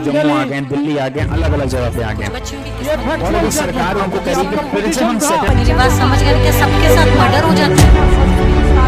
जम्मू आ गए, दिल्ली आ गए, अलग अलग जगह पे आ गए, और अभी सरकार उनको करेगी फिर से हम मेरी बात समझ गए क्या? सबके साथ मर्डर हो जाता है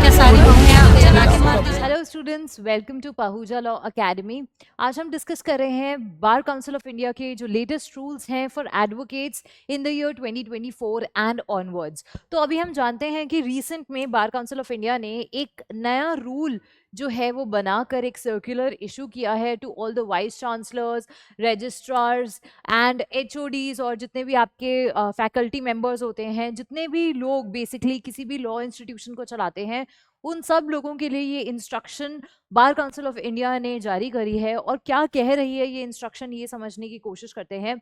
क्या? सारी बहुएं आग जला के मार दी? Hello students, welcome to Pahuja law academy. आज हम डिस्कस कर रहे हैं बार काउंसिल ऑफ इंडिया के जो लेटेस्ट रूल्स हैं for advocates in the year 2024 and onwards. तो अभी हम जानते हैं कि रिसेंट में बार काउंसिल ऑफ इंडिया ने एक नया रूल जो है वो बनाकर एक सर्कुलर इशू किया है to all the vice chancellors, registrars and HODs और जितने भी आपके फैकल्टी मेंबर्स होते हैं, जितने भी लोग बेसिकली किसी भी लॉ इंस्टीट्यूशन को चलाते हैं, उन सब लोगों के लिए ये instruction bar council of India ने जारी करी है। और क्या कह रही है ये इंस्ट्रक्शन, ये समझने की कोशिश करते हैं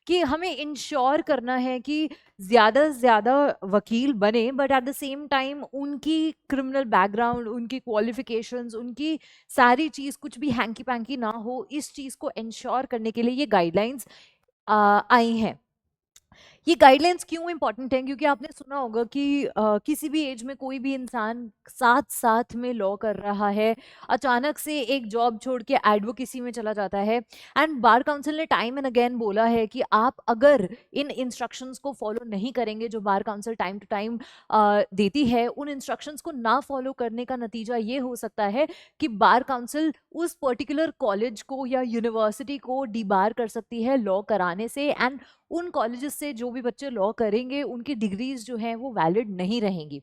कि हमें इंश्योर करना है कि ज़्यादा से ज़्यादा वकील बने, but at the same time उनकी क्रिमिनल बैकग्राउंड, उनकी क्वालिफिकेशंस, उनकी सारी चीज़ कुछ भी हैंकी पैंकी ना हो, इस चीज़ को इंश्योर करने के लिए ये गाइडलाइंस आई हैं। ये गाइडलाइंस क्यों इंपॉर्टेंट हैं? क्योंकि आपने सुना होगा कि किसी भी एज में कोई भी इंसान साथ साथ में लॉ कर रहा है, अचानक से एक जॉब छोड़ के एडवोकेसी में चला जाता है। एंड बार काउंसिल ने टाइम एंड अगेन बोला है कि आप अगर इन इंस्ट्रक्शंस को फॉलो नहीं करेंगे जो bar council time to time देती है, उन इंस्ट्रक्शंस को ना फॉलो करने का नतीजा ये हो सकता है कि बार काउंसिल उस पर्टिकुलर कॉलेज को या यूनिवर्सिटी को डीबार कर सकती है लॉ कराने से। एंड उन कॉलेजेस से जो भी बच्चे लॉ करेंगे उनकी डिग्रीज जो हैं वो वैलिड नहीं रहेंगी।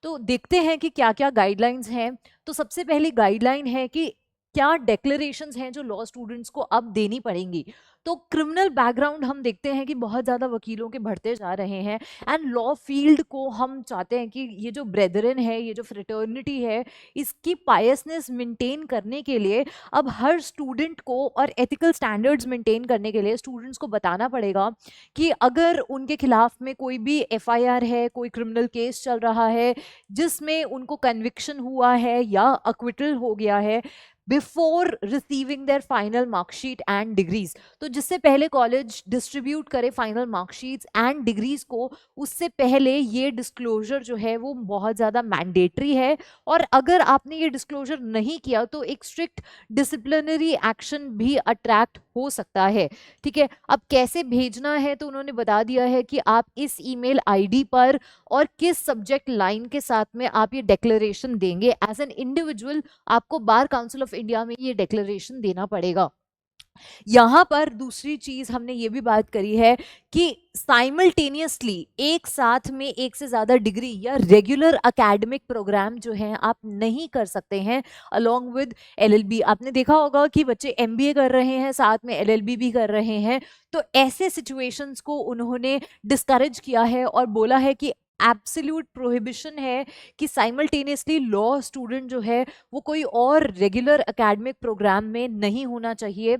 तो देखते हैं कि क्या क्या गाइडलाइंस हैं। तो सबसे पहली गाइडलाइन है कि क्या डेक्लेरेशंस हैं जो लॉ स्टूडेंट्स को अब देनी पड़ेंगी। तो क्रिमिनल बैकग्राउंड हम देखते हैं कि बहुत ज़्यादा वकीलों के बढ़ते जा रहे हैं, एंड लॉ फील्ड को हम चाहते हैं कि ये जो ब्रेदरन है, ये जो फ्रेटर्निटी है, इसकी पायसनेस मेंटेन करने के लिए अब हर स्टूडेंट को और एथिकल स्टैंडर्ड्स मेंटेन करने के लिए स्टूडेंट्स को बताना पड़ेगा कि अगर उनके खिलाफ में कोई भी एफआईआर है, कोई क्रिमिनल केस चल रहा है जिसमें उनको कन्विक्शन हुआ है या अक्विटल हो गया है, before receiving there final marksheet and degrees. तो जिससे पहले कॉलेज डिस्ट्रीब्यूट करे फाइनल मार्कशीट्स एंड डिग्रीज को, उससे पहले ये डिस्क्लोजर जो है वो बहुत ज़्यादा मैंडेटरी है। और अगर आपने ये डिस्क्लोजर नहीं किया तो एक स्ट्रिक्ट डिसिप्लिनरी एक्शन भी अट्रैक्ट हो सकता है। ठीक है, अब कैसे भेजना है तो उन्होंने बता दिया है कि आप इस ईमेल आईडी पर और किस सब्जेक्ट लाइन के साथ में आप ये डिक्लेरेशन देंगे एज एन इंडिविजुअल, आपको बार काउंसिल ऑफ इंडिया में ये डिक्लेरेशन देना पड़ेगा। यहाँ पर दूसरी चीज हमने ये भी बात करी है कि साइमल्टेनियसली एक साथ में एक से ज्यादा डिग्री या रेगुलर एकेडमिक प्रोग्राम जो है आप नहीं कर सकते हैं अलोंग विद एलएलबी। आपने देखा होगा कि बच्चे एमबीए कर रहे हैं, साथ में एलएलबी भी कर रहे हैं। तो ऐसे सिचुएशंस को उन्होंने डिस्करेज किया है और बोला है कि एब्सोल्यूट प्रोहिबिशन है कि साइमल्टेनियसली लॉ स्टूडेंट जो है वो कोई और रेगुलर एकेडमिक प्रोग्राम में नहीं होना चाहिए।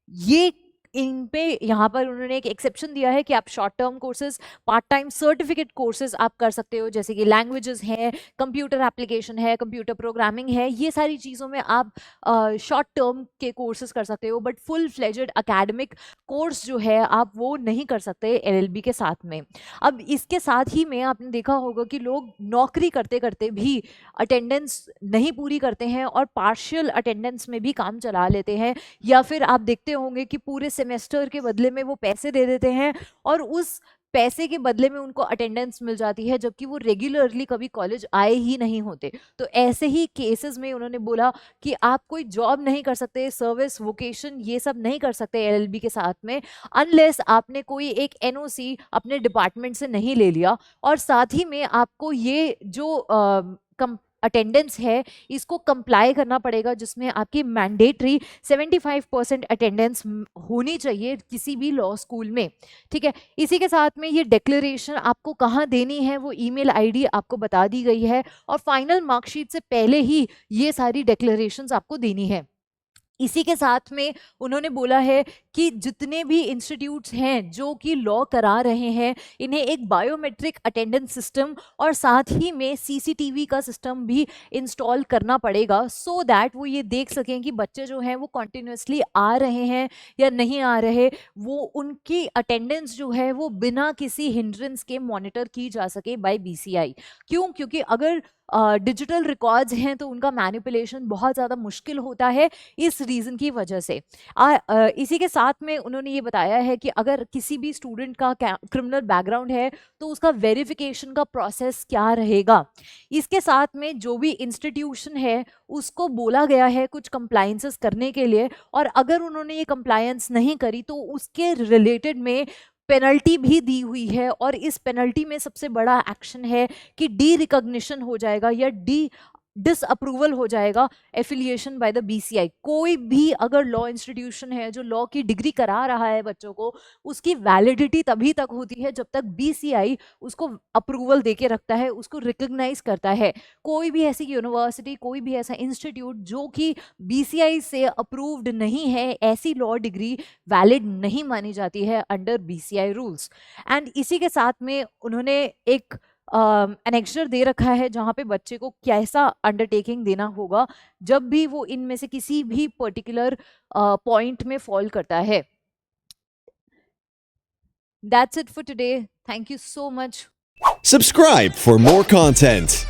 ये इन पे यहाँ पर उन्होंने एक एक्सेप्शन दिया है कि आप short term courses, part time certificate courses आप कर सकते हो, जैसे कि लैंग्वेजेस हैं, कंप्यूटर एप्लीकेशन है, कंप्यूटर प्रोग्रामिंग है, ये सारी चीज़ों में आप शॉर्ट टर्म के कोर्सेज कर सकते हो। But full fledged academic course जो है आप वो नहीं कर सकते एलएलबी के साथ में। अब इसके साथ ही में आपने देखा होगा कि लोग नौकरी करते करते भी अटेंडेंस नहीं पूरी करते हैं और पार्शियल अटेंडेंस में भी काम चला लेते हैं, या फिर आप देखते होंगे कि पूरे सेमेस्टर के बदले में वो पैसे दे देते हैं और उस पैसे के बदले में उनको अटेंडेंस मिल जाती है, जबकि वो रेगुलरली कभी कॉलेज आए ही नहीं होते। तो ऐसे ही केसेस में उन्होंने बोला कि आप कोई जॉब नहीं कर सकते, सर्विस, वोकेशन, ये सब नहीं कर सकते एलएलबी के साथ में, अनलेस आपने कोई एक एनओसी अपने डिपार्टमेंट से नहीं ले लिया। और साथ ही में आपको ये जो अटेंडेंस है इसको कंप्लाई करना पड़ेगा, जिसमें आपकी मैंडेटरी 75% अटेंडेंस होनी चाहिए किसी भी लॉ स्कूल में। ठीक है, इसी के साथ में ये डिक्लेरेशन आपको कहाँ देनी है वो ईमेल आईडी आपको बता दी गई है, और फाइनल मार्कशीट से पहले ही ये सारी डिक्लेरेशंस आपको देनी है। इसी के साथ में उन्होंने बोला है कि जितने भी इंस्टीट्यूट्स हैं जो कि लॉ करा रहे हैं, इन्हें एक बायोमेट्रिक अटेंडेंस सिस्टम और साथ ही में सीसीटीवी का सिस्टम भी इंस्टॉल करना पड़ेगा, सो दैट वो ये देख सकें कि बच्चे जो हैं वो कॉन्टिन्यूसली आ रहे हैं या नहीं आ रहे, वो उनकी अटेंडेंस जो है वो बिना किसी हिंड्रेंस के मॉनिटर की जा सके बाय बीसीआई। क्यों? क्योंकि अगर डिजिटल रिकॉर्ड्स हैं तो उनका मैनिपुलेशन बहुत ज़्यादा मुश्किल होता है इस रीज़न की वजह से। इसी के साथ में उन्होंने ये बताया है कि अगर किसी भी स्टूडेंट का क्रिमिनल बैकग्राउंड है तो उसका वेरिफिकेशन का प्रोसेस क्या रहेगा। इसके साथ में जो भी इंस्टीट्यूशन है उसको बोला गया है कुछ कंप्लायंसेस करने के लिए, और अगर उन्होंने ये कंप्लायंस नहीं करी तो उसके रिलेटेड में पेनल्टी भी दी हुई है। और इस पेनल्टी में सबसे बड़ा एक्शन है कि डी रिकॉग्निशन हो जाएगा या डिसअप्रूवल हो जाएगा एफिलिएशन बाय द बीसीआई। कोई भी अगर लॉ इंस्टीट्यूशन है जो लॉ की डिग्री करा रहा है बच्चों को, उसकी वैलिडिटी तभी तक होती है जब तक बीसीआई उसको अप्रूवल देके रखता है, उसको रिकॉग्नाइज करता है। कोई भी ऐसी यूनिवर्सिटी, कोई भी ऐसा इंस्टीट्यूट जो कि बीसीआई से अप्रूव्ड नहीं है, ऐसी लॉ डिग्री वैलिड नहीं मानी जाती है अंडर बीसीआई रूल्स। एंड इसी के साथ में उन्होंने एक एनेक्चर दे रखा है जहाँ पे बच्चे को कैसा अंडरटेकिंग देना होगा जब भी वो इनमें से किसी भी पर्टिकुलर पॉइंट में फॉल करता है। That's it for today. Thank you so much. Subscribe for more content.